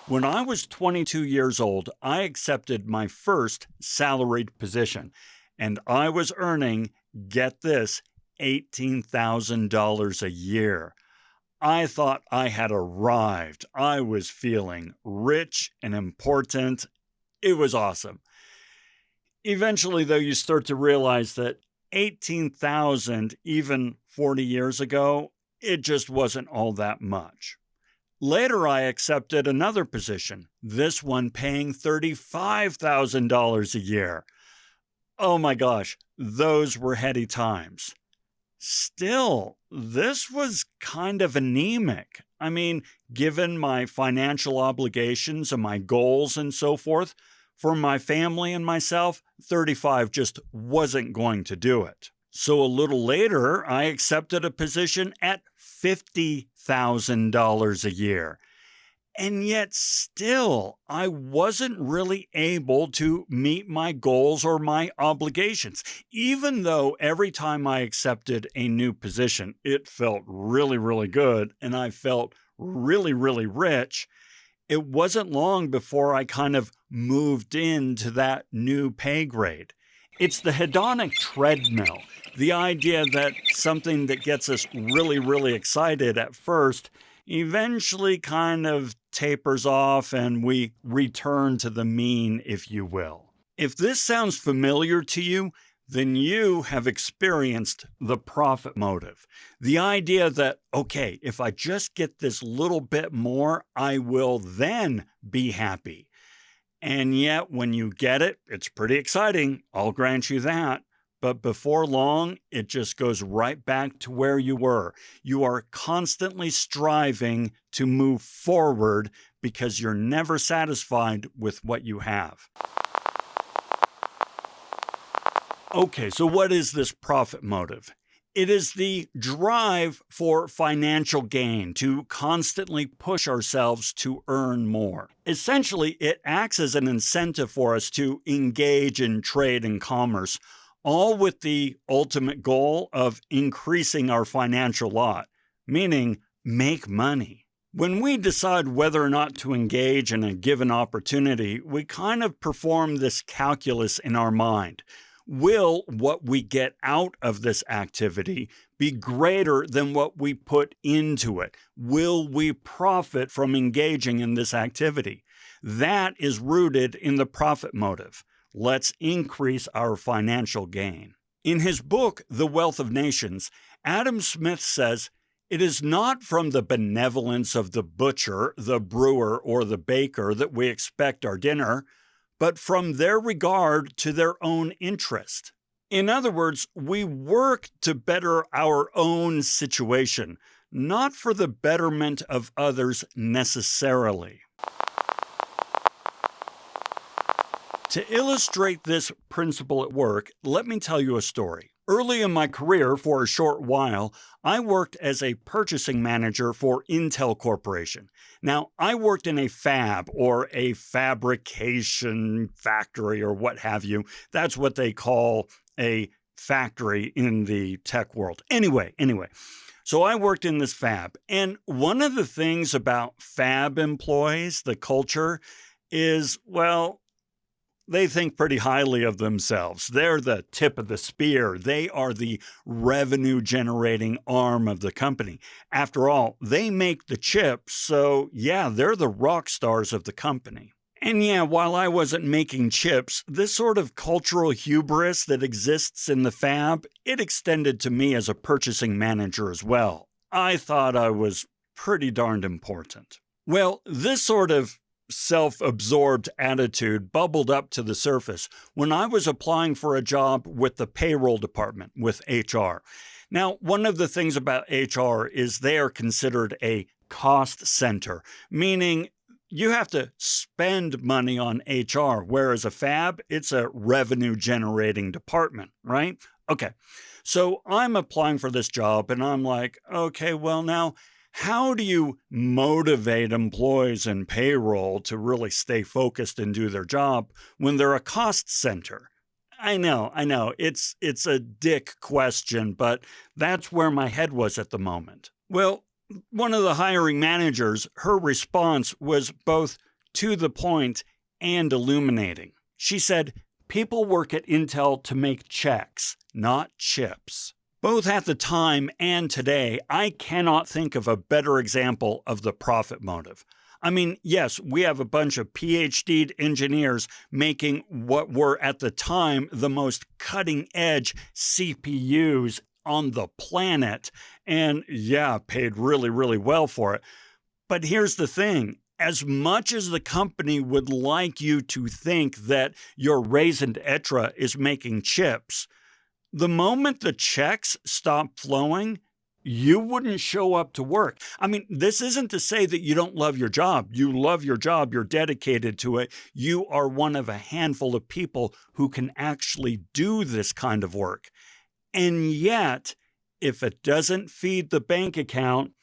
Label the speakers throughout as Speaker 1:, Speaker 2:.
Speaker 1: When I was 22 years old, I accepted my first salaried position, and I was earning, get this, $18,000 a year. I thought I had arrived. I was feeling rich and important. It was awesome. Eventually, though, you start to realize that 18,000 even 40 years ago, it just wasn't all that much. Later, I accepted another position, this one paying $35,000 a year. Oh my gosh, those were heady times. Still, this was kind of anemic. I mean, given my financial obligations and my goals and so forth, for my family and myself, 35 just wasn't going to do it. So a little later, I accepted a position at $50,000 a year. And yet still, I wasn't really able to meet my goals or my obligations. Even though every time I accepted a new position, it felt really, really good and I felt really, really rich, it wasn't long before I kind of moved into that new pay grade. It's the hedonic treadmill, the idea that something that gets us really, really excited at first eventually kind of tapers off and we return to the mean, if you will. If this sounds familiar to you, then you have experienced the profit motive. The idea that, okay, if I just get this little bit more, I will then be happy. And yet, when you get it, it's pretty exciting. I'll grant you that. But before long, it just goes right back to where you were. You are constantly striving to move forward because you're never satisfied with what you have. Okay, so what is this profit motive? It is the drive for financial gain, to constantly push ourselves to earn more. Essentially, it acts as an incentive for us to engage in trade and commerce, all with the ultimate goal of increasing our financial lot, meaning make money. When we decide whether or not to engage in a given opportunity, we kind of perform this calculus in our mind. Will what we get out of this activity be greater than what we put into it? Will we profit from engaging in this activity? That is rooted in the profit motive. Let's increase our financial gain. In his book, The Wealth of Nations, Adam Smith says, "It is not from the benevolence of the butcher, the brewer, or the baker that we expect our dinner, but from their regard to their own interest." In other words, we work to better our own situation, not for the betterment of others necessarily. To illustrate this principle at work, let me tell you a story. Early in my career, for a short while, I worked as a purchasing manager for Intel Corporation. Now, I worked in a fab or a fabrication factory or what have you. That's what they call a factory in the tech world. Anyway. So I worked in this fab. And one of the things about fab employees, the culture, is, well, they think pretty highly of themselves. They're the tip of the spear. They are the revenue-generating arm of the company. After all, they make the chips, so yeah, they're the rock stars of the company. And yeah, while I wasn't making chips, this sort of cultural hubris that exists in the fab, it extended to me as a purchasing manager as well. I thought I was pretty darned important. Well, this sort of self-absorbed attitude bubbled up to the surface when I was applying for a job with the payroll department, with HR. Now, one of the things about HR is they are considered a cost center, meaning you have to spend money on HR, whereas a fab, it's a revenue-generating department, right? Okay, so I'm applying for this job, and I'm like, okay, well now, how do you motivate employees in payroll to really stay focused and do their job when they're a cost center? I know, it's a dick question, but that's where my head was at the moment. Well, one of the hiring managers, her response was both to the point, and illuminating. She said, "People work at Intel to make checks, not chips." Both at the time and today, I cannot think of a better example of the profit motive. I mean, yes, we have a bunch of PhD'd engineers making what were at the time the most cutting-edge CPUs on the planet, and yeah, paid really, really well for it. But here's the thing. As much as the company would like you to think that your raised Etra is making chips, the moment the checks stop flowing, you wouldn't show up to work. I mean, this isn't to say that you don't love your job. You love your job. You're dedicated to it. You are one of a handful of people who can actually do this kind of work. And yet, if it doesn't feed the bank account,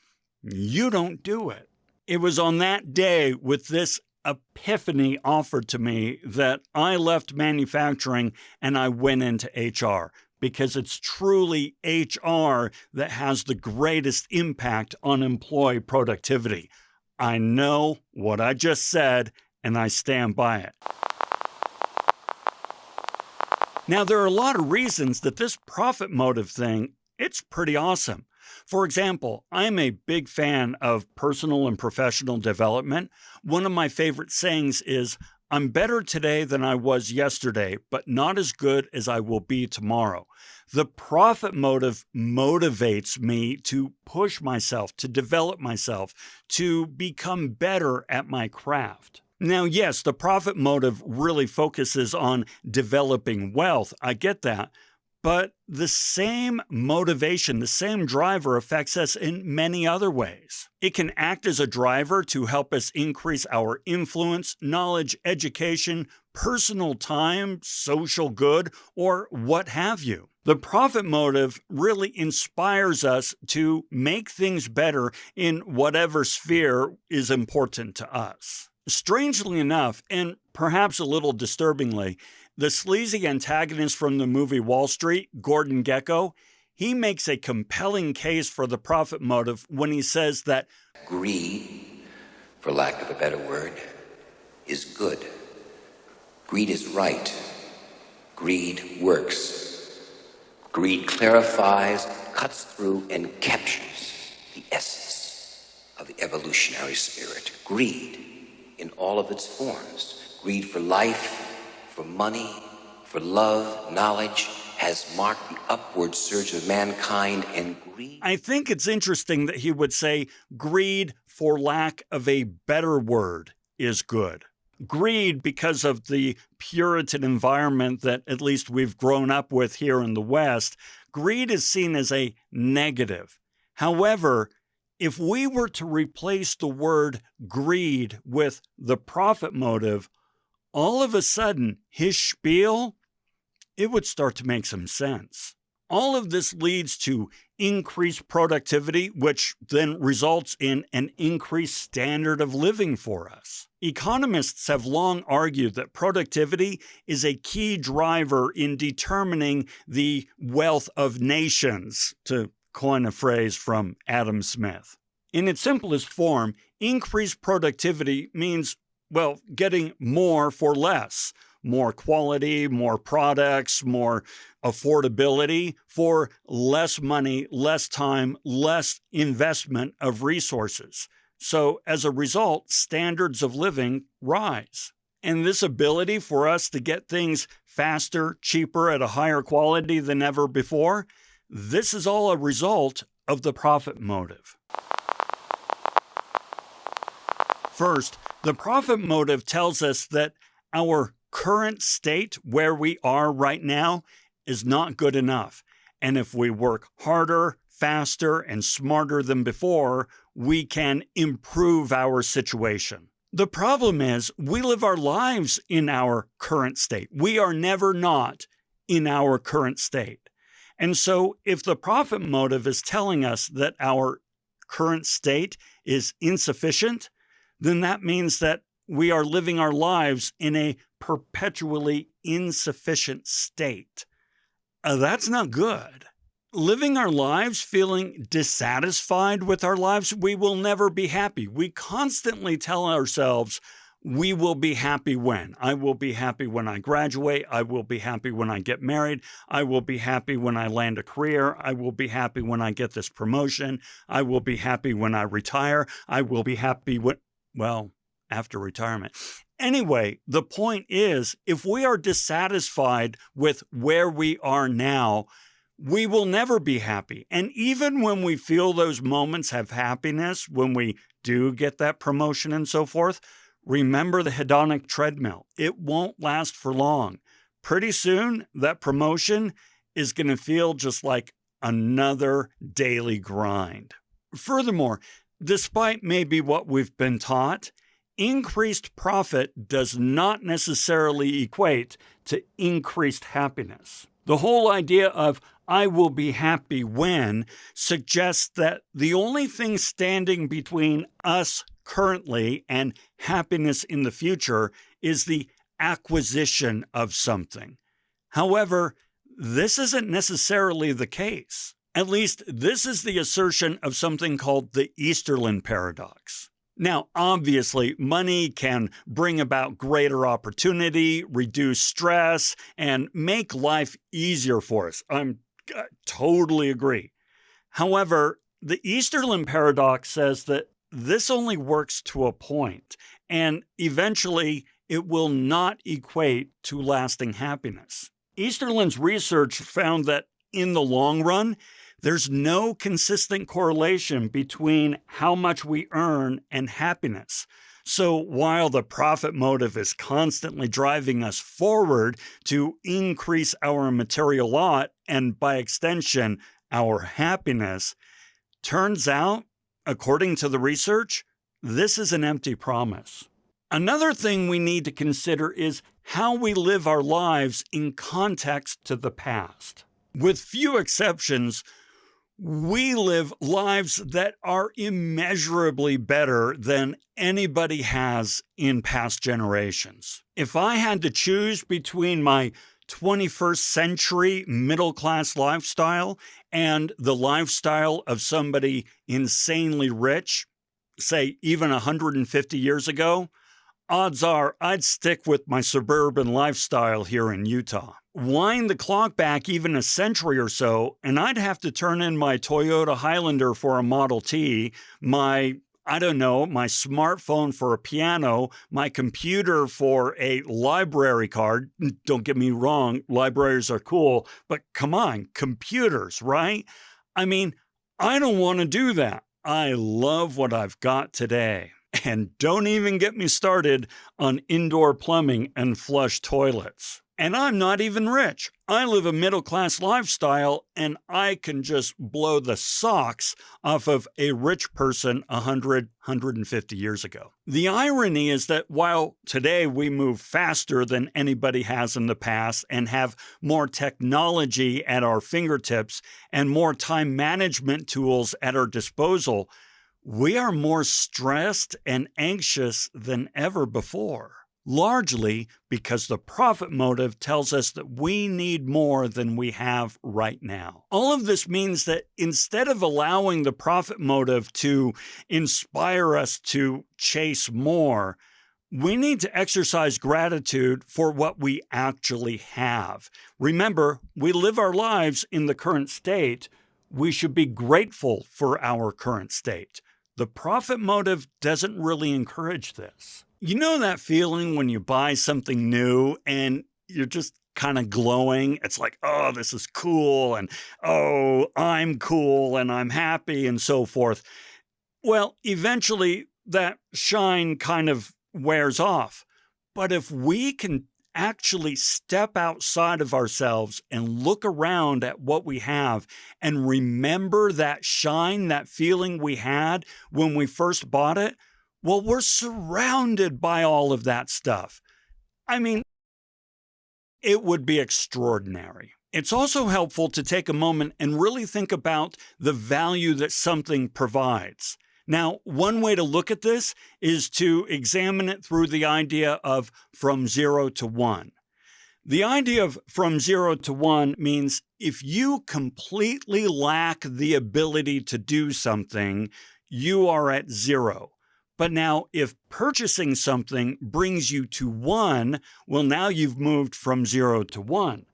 Speaker 1: you don't do it. It was on that day with this epiphany offered to me that I left manufacturing and I went into HR, because it's truly HR that has the greatest impact on employee productivity. I know what I just said, and I stand by it. Now, there are a lot of reasons that this profit motive thing, it's pretty awesome. For example, I'm a big fan of personal and professional development. One of my favorite sayings is, "I'm better today than I was yesterday, but not as good as I will be tomorrow." The profit motive motivates me to push myself, to develop myself, to become better at my craft. Now, yes, the profit motive really focuses on developing wealth. I get that. But the same motivation, the same driver affects us in many other ways. It can act as a driver to help us increase our influence, knowledge, education, personal time, social good, or what have you. The profit motive really inspires us to make things better in whatever sphere is important to us. Strangely enough, and perhaps a little disturbingly, the sleazy antagonist from the movie Wall Street, Gordon Gekko, he makes a compelling case for the profit motive when he says that
Speaker 2: greed, for lack of a better word, is good. Greed is right. Greed works. Greed clarifies, cuts through, and captures the essence of the evolutionary spirit. Greed in all of its forms. Greed for life, for money, for love, knowledge, has marked the upward surge of mankind, and greed.
Speaker 1: I think it's interesting that he would say greed, for lack of a better word, is good. Greed, because of the Puritan environment that at least we've grown up with here in the West, greed is seen as a negative. However, if we were to replace the word greed with the profit motive, all of a sudden, his spiel, it would start to make some sense. All of this leads to increased productivity, which then results in an increased standard of living for us. Economists have long argued that productivity is a key driver in determining the wealth of nations, to coin a phrase from Adam Smith. In its simplest form, increased productivity means, well, getting more for less. More quality, more products, more affordability for less money, less time, less investment of resources. So as a result, standards of living rise. And this ability for us to get things faster, cheaper, at a higher quality than ever before, this is all a result of the profit motive. First, the profit motive tells us that our current state, where we are right now, is not good enough. And if we work harder, faster, and smarter than before, we can improve our situation. The problem is we live our lives in our current state. We are never not in our current state. And so if the profit motive is telling us that our current state is insufficient, then that means that we are living our lives in a perpetually insufficient state. That's not good. Living our lives feeling dissatisfied with our lives, we will never be happy. We constantly tell ourselves, We will be happy when. I will be happy when I graduate. I will be happy when I get married. I will be happy when I land a career. I will be happy when I get this promotion. I will be happy when I retire. I will be happy when, well, after retirement. Anyway, the point is, if we are dissatisfied with where we are now, we will never be happy. And even when we feel those moments of happiness, when we do get that promotion and so forth, remember the hedonic treadmill. It won't last for long. Pretty soon, that promotion is going to feel just like another daily grind. Furthermore, despite maybe what we've been taught, increased profit does not necessarily equate to increased happiness. The whole idea of I will be happy when suggests that the only thing standing between us currently and happiness in the future is the acquisition of something. However, this isn't necessarily the case. At least this is the assertion of something called the Easterlin paradox. Now, obviously, money can bring about greater opportunity, reduce stress, and make life easier for us. I totally agree. However, the Easterlin paradox says that this only works to a point, and eventually it will not equate to lasting happiness. Easterlin's research found that in the long run, there's no consistent correlation between how much we earn and happiness. So while the profit motive is constantly driving us forward to increase our material lot and by extension, our happiness, turns out, according to the research, this is an empty promise. Another thing we need to consider is how we live our lives in context to the past. With few exceptions, we live lives that are immeasurably better than anybody has in past generations. If I had to choose between my 21st century middle-class lifestyle and the lifestyle of somebody insanely rich, say even 150 years ago, odds are I'd stick with my suburban lifestyle here in Utah. Wind the clock back even a century or so, and I'd have to turn in my Toyota Highlander for a Model T, my smartphone for a piano, my computer for a library card. Don't get me wrong, libraries are cool, but come on, computers, right? I mean, I don't want to do that. I love what I've got today. And don't even get me started on indoor plumbing and flush toilets. And I'm not even rich. I live a middle-class lifestyle, and I can just blow the socks off of a rich person 150 years ago. The irony is that while today we move faster than anybody has in the past and have more technology at our fingertips and more time management tools at our disposal, we are more stressed and anxious than ever before. Largely because the profit motive tells us that we need more than we have right now. All of this means that instead of allowing the profit motive to inspire us to chase more, we need to exercise gratitude for what we actually have. Remember, we live our lives in the current state. We should be grateful for our current state. The profit motive doesn't really encourage this. You know that feeling when you buy something new and you're just kind of glowing? It's like, oh, this is cool, and oh, I'm cool, and I'm happy, and so forth. Well, eventually that shine kind of wears off. But if we can actually step outside of ourselves and look around at what we have and remember that shine, that feeling we had when we first bought it, well, we're surrounded by all of that stuff. I mean, it would be extraordinary. It's also helpful to take a moment and really think about the value that something provides. Now, one way to look at this is to examine it through the idea of from 0 to 1. The idea of from 0 to 1 means if you completely lack the ability to do something, you are at 0. But now if purchasing something brings you to 1, well, now you've moved from 0 to 1.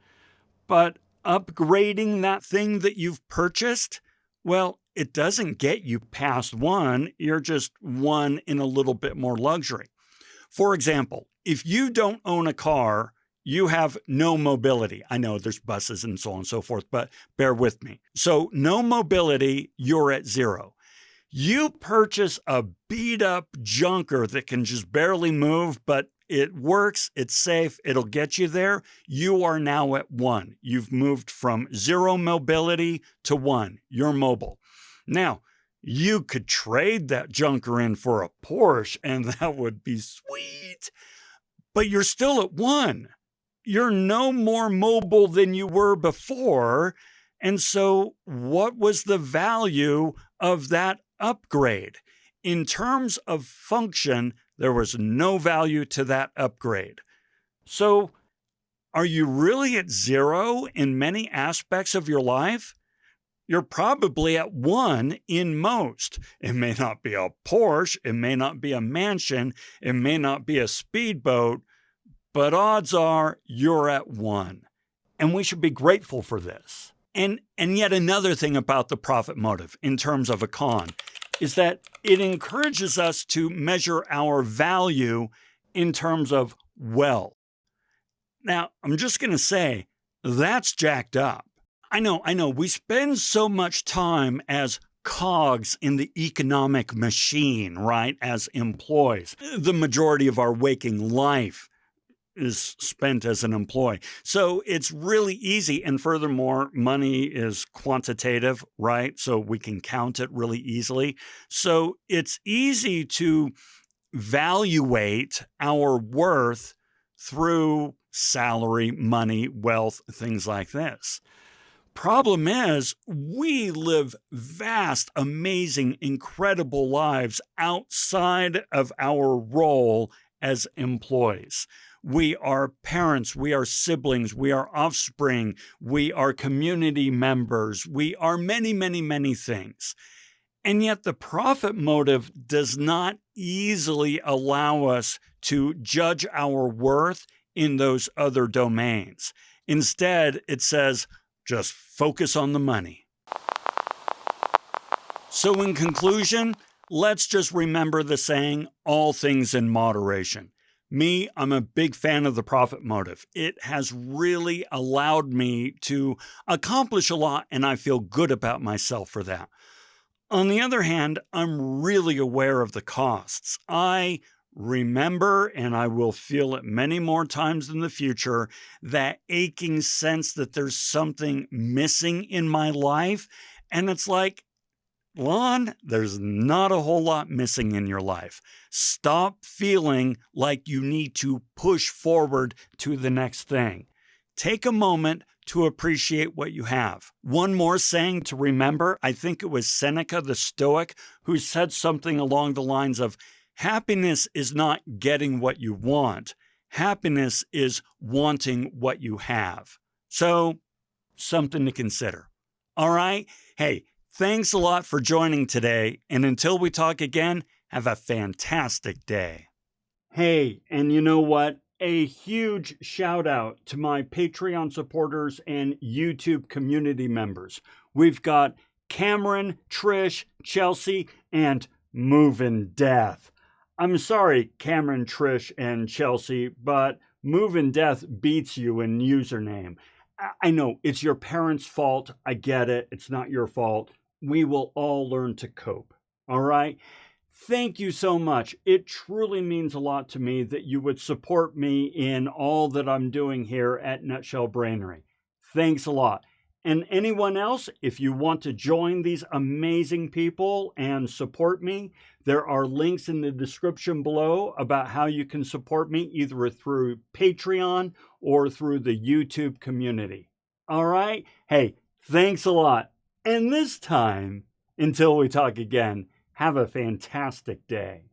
Speaker 1: But upgrading that thing that you've purchased, well, it doesn't get you past 1. You're just 1 in a little bit more luxury. For example, if you don't own a car, you have no mobility. I know there's buses and so on and so forth, but bear with me. So no mobility, you're at 0. You purchase a beat up junker that can just barely move, but it works, it's safe, it'll get you there. You are now at 1. You've moved from 0 mobility to 1. You're mobile. Now, you could trade that junker in for a Porsche, and that would be sweet, but you're still at 1. You're no more mobile than you were before. And so what was the value of that upgrade? In terms of function, there was no value to that upgrade. So are you really at 0 in many aspects of your life? You're probably at 1 in most. It may not be a Porsche, it may not be a mansion, it may not be a speedboat, but odds are you're at 1. And we should be grateful for this. And yet another thing about the profit motive in terms of a con is that it encourages us to measure our value in terms of wealth. Now, I'm just going to say that's jacked up. I know, we spend so much time as cogs in the economic machine, right? As employees. The majority of our waking life is spent as an employee. So it's really easy. And furthermore, money is quantitative, right? So we can count it really easily. So it's easy to valuate our worth through salary, money, wealth, things like this. Problem is, we live vast, amazing, incredible lives outside of our role as employees. We are parents, we are siblings, we are offspring, we are community members, we are many, many, many things. And yet the profit motive does not easily allow us to judge our worth in those other domains. Instead, it says, just focus on the money. So in conclusion, let's just remember the saying, all things in moderation. Me, I'm a big fan of the profit motive. It has really allowed me to accomplish a lot, and I feel good about myself for that. On the other hand, I'm really aware of the costs. I remember, and I will feel it many more times in the future, that aching sense that there's something missing in my life. And it's like, Lon, there's not a whole lot missing in your life. Stop feeling like you need to push forward to the next thing. Take a moment to appreciate what you have. One more saying to remember, I think it was Seneca the Stoic who said something along the lines of, happiness is not getting what you want. Happiness is wanting what you have. So, something to consider. All right? Hey, thanks a lot for joining today, and until we talk again, have a fantastic day. Hey, and you know what? A huge shout out to my Patreon supporters and YouTube community members. We've got Cameron, Trish, Chelsea, and Movin' Death. I'm sorry, Cameron, Trish, and Chelsea, but Movin' Death beats you in username. I know, it's your parents' fault. I get it. It's not your fault. We will all learn to cope. All right? Thank you so much. It truly means a lot to me that you would support me in all that I'm doing here at Nutshell Brainery. Thanks a lot. And anyone else, if you want to join these amazing people and support me, there are links in the description below about how you can support me either through Patreon or through the YouTube community. All right? Hey, thanks a lot. And this time, until we talk again, have a fantastic day.